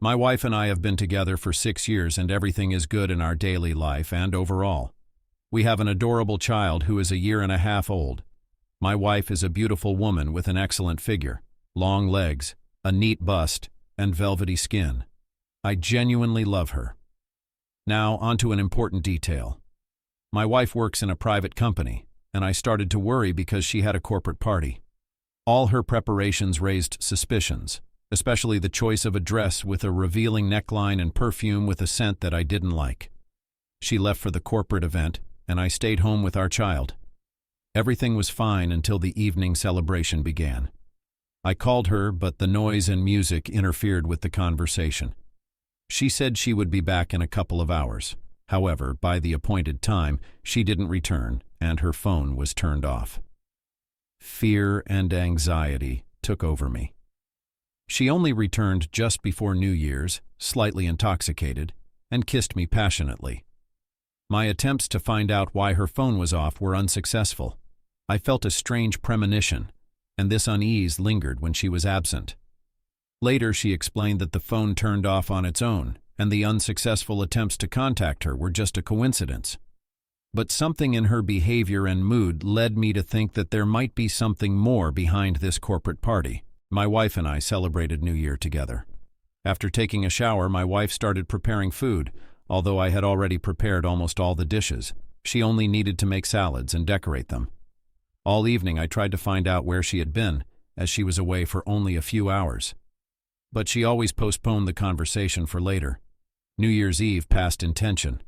My wife and I have been together for 6 years and everything is good in our daily life and overall. We have an adorable child who is a year and a half old. My wife is a beautiful woman with an excellent figure, long legs, a neat bust, and velvety skin. I genuinely love her. Now, onto an important detail. My wife works in a private company, and I started to worry because she had a corporate party. All her preparations raised suspicions, especially the choice of a dress with a revealing neckline and perfume with a scent that I didn't like. She left for the corporate event, and I stayed home with our child. Everything was fine until the evening celebration began. I called her, but the noise and music interfered with the conversation. She said she would be back in a couple of hours. However, by the appointed time, she didn't return, and her phone was turned off. Fear and anxiety took over me. She only returned just before New Year's, slightly intoxicated, and kissed me passionately. My attempts to find out why her phone was off were unsuccessful. I felt a strange premonition, and this unease lingered when she was absent. Later, she explained that the phone turned off on its own, and the unsuccessful attempts to contact her were just a coincidence. But something in her behavior and mood led me to think that there might be something more behind this corporate party. My wife and I celebrated New Year together. After taking a shower, my wife started preparing food. Although I had already prepared almost all the dishes, she only needed to make salads and decorate them. All evening I tried to find out where she had been, as she was away for only a few hours. But she always postponed the conversation for later. New Year's Eve passed in tension.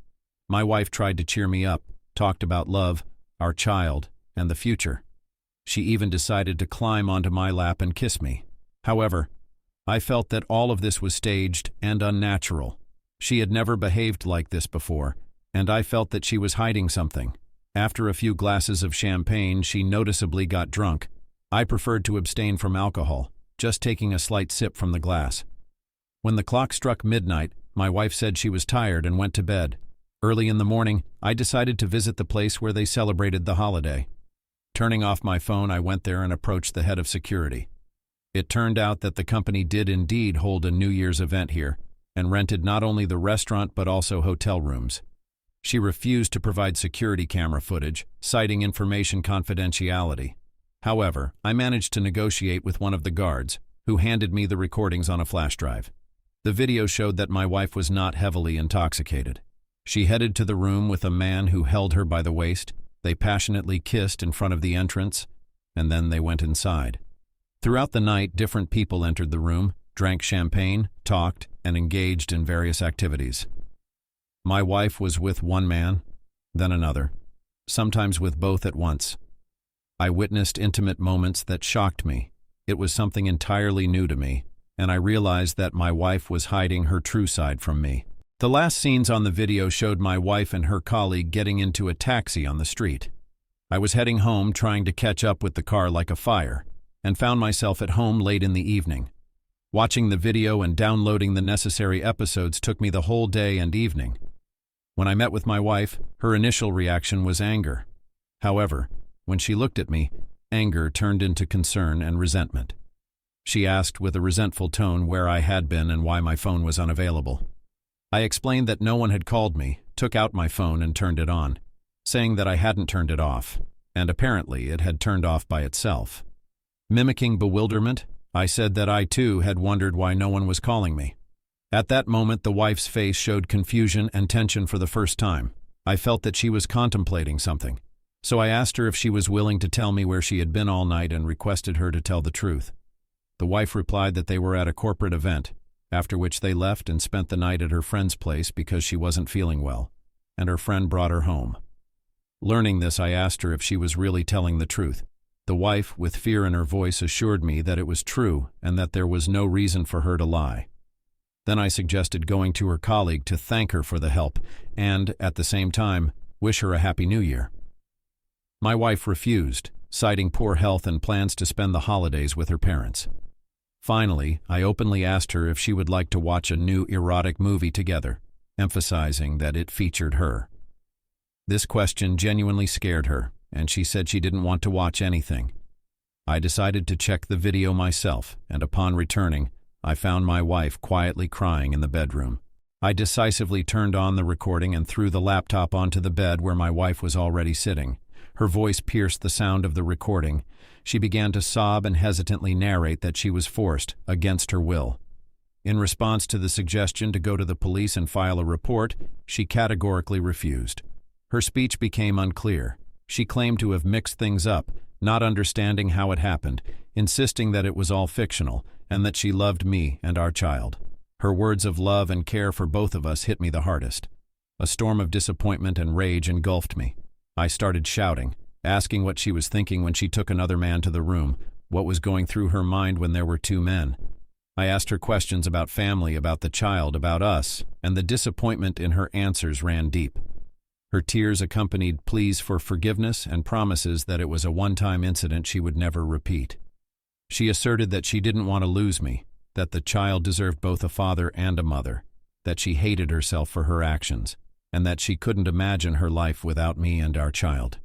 My wife tried to cheer me up, talked about love, our child, and the future. She even decided to climb onto my lap and kiss me. However, I felt that all of this was staged and unnatural. She had never behaved like this before, and I felt that she was hiding something. After a few glasses of champagne, she noticeably got drunk. I preferred to abstain from alcohol, just taking a slight sip from the glass. When the clock struck midnight, my wife said she was tired and went to bed. Early in the morning, I decided to visit the place where they celebrated the holiday. Turning off my phone, I went there and approached the head of security. It turned out that the company did indeed hold a New Year's event here, and rented not only the restaurant but also hotel rooms. She refused to provide security camera footage, citing information confidentiality. However, I managed to negotiate with one of the guards, who handed me the recordings on a flash drive. The video showed that my wife was not heavily intoxicated. She headed to the room with a man who held her by the waist. They passionately kissed in front of the entrance, and then they went inside. Throughout the night, different people entered the room, drank champagne, talked, and engaged in various activities. My wife was with one man, then another, sometimes with both at once. I witnessed intimate moments that shocked me. It was something entirely new to me, and I realized that my wife was hiding her true side from me. The last scenes on the video showed my wife and her colleague getting into a taxi on the street. I was heading home trying to catch up with the car like a fire, and found myself at home late in the evening. Watching the video and downloading the necessary episodes took me the whole day and evening. When I met with my wife, her initial reaction was anger. However, when she looked at me, anger turned into concern and resentment. She asked with a resentful tone where I had been and why my phone was unavailable. I explained that no one had called me, took out my phone and turned it on, saying that I hadn't turned it off, and apparently it had turned off by itself. Mimicking bewilderment, I said that I too had wondered why no one was calling me. At that moment, the wife's face showed confusion and tension for the first time. I felt that she was contemplating something, so I asked her if she was willing to tell me where she had been all night and requested her to tell the truth. The wife replied that they were at a corporate event, after which they left and spent the night at her friend's place because she wasn't feeling well, and her friend brought her home. Learning this, I asked her if she was really telling the truth. The wife, with fear in her voice, assured me that it was true and that there was no reason for her to lie. Then I suggested going to her colleague to thank her for the help and, at the same time, wish her a Happy New Year. My wife refused, citing poor health and plans to spend the holidays with her parents. Finally, I openly asked her if she would like to watch a new erotic movie together, emphasizing that it featured her. This question genuinely scared her, and she said she didn't want to watch anything. I decided to check the video myself, and upon returning, I found my wife quietly crying in the bedroom. I decisively turned on the recording and threw the laptop onto the bed where my wife was already sitting. Her voice pierced the sound of the recording. She began to sob and hesitantly narrate that she was forced, against her will. In response to the suggestion to go to the police and file a report, she categorically refused. Her speech became unclear. She claimed to have mixed things up, not understanding how it happened, insisting that it was all fictional, and that she loved me and our child. Her words of love and care for both of us hit me the hardest. A storm of disappointment and rage engulfed me. I started shouting, asking what she was thinking when she took another man to the room, what was going through her mind when there were two men. I asked her questions about family, about the child, about us, and the disappointment in her answers ran deep. Her tears accompanied pleas for forgiveness and promises that it was a one-time incident she would never repeat. She asserted that she didn't want to lose me, that the child deserved both a father and a mother, that she hated herself for her actions, and that she couldn't imagine her life without me and our child.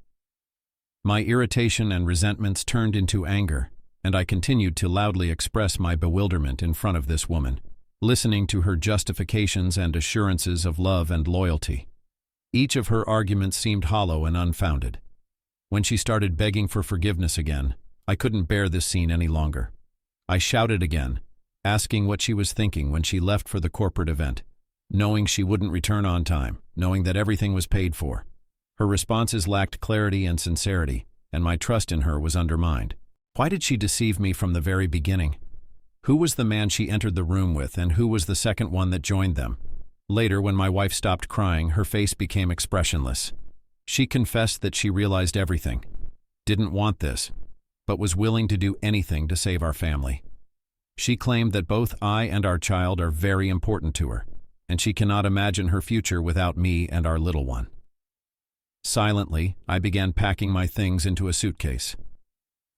My irritation and resentments turned into anger, and I continued to loudly express my bewilderment in front of this woman, listening to her justifications and assurances of love and loyalty. Each of her arguments seemed hollow and unfounded. When she started begging for forgiveness again, I couldn't bear this scene any longer. I shouted again, asking what she was thinking when she left for the corporate event, knowing she wouldn't return on time, knowing that everything was paid for. Her responses lacked clarity and sincerity, and my trust in her was undermined. Why did she deceive me from the very beginning? Who was the man she entered the room with, and who was the second one that joined them? Later, when my wife stopped crying, her face became expressionless. She confessed that she realized everything, didn't want this, but was willing to do anything to save our family. She claimed that both I and our child are very important to her, and she cannot imagine her future without me and our little one. Silently, I began packing my things into a suitcase.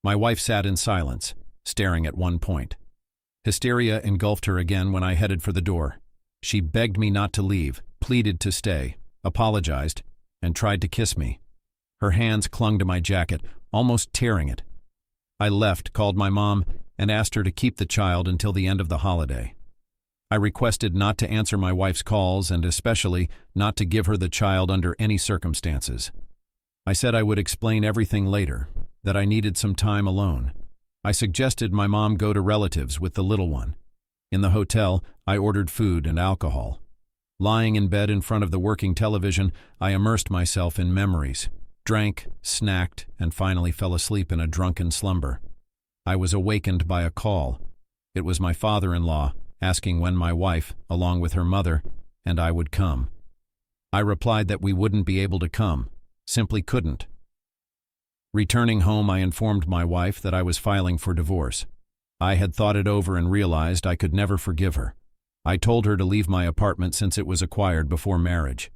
My wife sat in silence, staring at one point. Hysteria engulfed her again when I headed for the door. She begged me not to leave, pleaded to stay, apologized, and tried to kiss me. Her hands clung to my jacket, almost tearing it. I left, called my mom, and asked her to keep the child until the end of the holiday. I requested not to answer my wife's calls and especially not to give her the child under any circumstances. I said I would explain everything later, that I needed some time alone. I suggested my mom go to relatives with the little one. In the hotel, I ordered food and alcohol. Lying in bed in front of the working television, I immersed myself in memories, drank, snacked, and finally fell asleep in a drunken slumber. I was awakened by a call. It was my father-in-law, asking when my wife, along with her mother, and I would come. I replied that we wouldn't be able to come, simply couldn't. Returning home, I informed my wife that I was filing for divorce. I had thought it over and realized I could never forgive her. I told her to leave my apartment since it was acquired before marriage.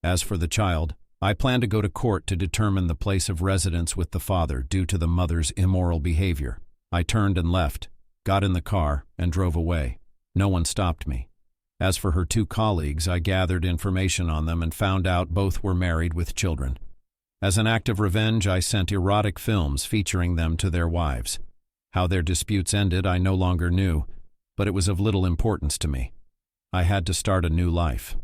As for the child, I planned to go to court to determine the place of residence with the father due to the mother's immoral behavior. I turned and left, got in the car, and drove away. No one stopped me. As for her two colleagues, I gathered information on them and found out both were married with children. As an act of revenge, I sent erotic films featuring them to their wives. How their disputes ended, I no longer knew, but it was of little importance to me. I had to start a new life.